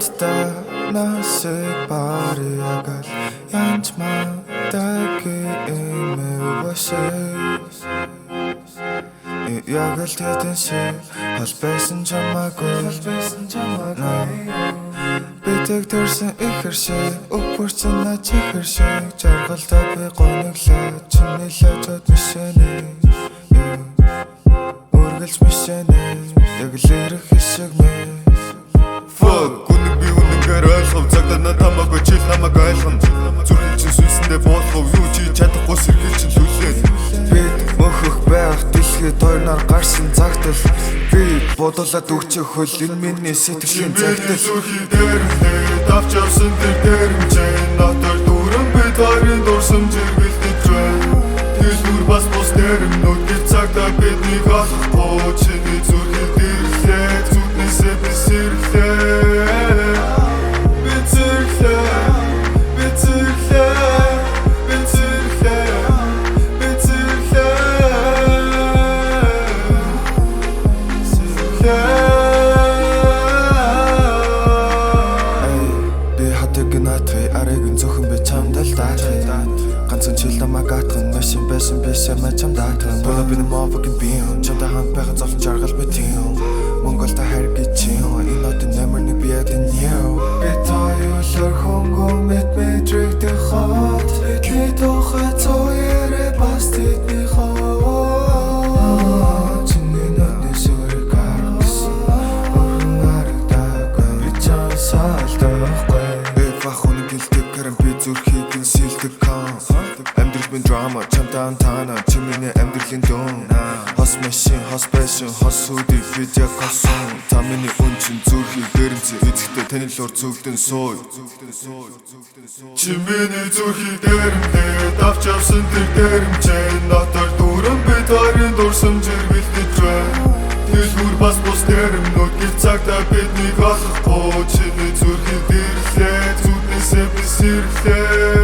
надтай насыг барьяагал янч мантагийн эмэвэшээ яг л тэдэн шиг хол байсан чамаагүй битэг төрсөн ихэр шиг өгбөрсөн на чихэр шиг жаргалтай би гониглаа чиний лажууд мишэнэ үргэлж мишэнэ яг л ирэх хэсэг мэ Fuck, үнэг би үнэгээр ойлгов Цагдаа над хамаагүй чил намайг айлган Зүрхэн чин сүнсэндээ буулгав Юу чи чадахгүй сэргийл чин лүлээ Бид мөхөх байх дэлхийд хоёрнаар гарсан цагтл Бид бодолоод өгчих хөл энэ миний сэтгэлийн Миний зүрхий дээрмдээ Давч явсан тэр дээрмчээ Натар дүүрэн бид хоёрын дурсамжийг бэлдэж байна Дэлгүүр бас бус дээрмнүүд Гэр цагдаа биднийг олохгүй Чиний зүрхий дэрлээ Зүтнээсээ би сэрлээ Би зэрлээ Би зэрлээ Би зэрлээ Би зэрлээ Би хатаг гэнатхай арайг нь зөвхөн би чамд л даатхай Ганцхан чил намайг атхан машин байсан бишээ мэ чамд атхан Бolo би нэ motherfucking beam Чамтай хамт байхад зовлон жаргал би тийм Монголда хайргий чинь Энэ одын нэмэр нэг би ядын яв Би тоёлор хөнгөө мэт мэдрэг дэ хот Бидний тухай цоёрэ бас тэдний хот Чиний надны сүрэг гаргасан Өргөн харагдаагүй Би чам салдахгүй Би бахуны гэлдэг карам би зүрхийг нь сэлдэг кон Амьдрал бин драма чамтай антана Чи миний амьдралын дун Хос машин, хос пэшн, хос сүдий видео косон Та миний үн чин зүрхийг дээрэмцээ Эцэгтэй таны луур зүгдэн сууй Чи миний зүрхий дээрмдээ Давч явсан тэр дээрмчээ Натар дүүрэн бид хоёрын дурсамжийг бэлдэж байна Дэлгүүр бас бус дээрмнүүд Гэр цагдаа биднийг олохгүй Чиний зүрхий дэрлээ Зүтнээсээ би сэрлээ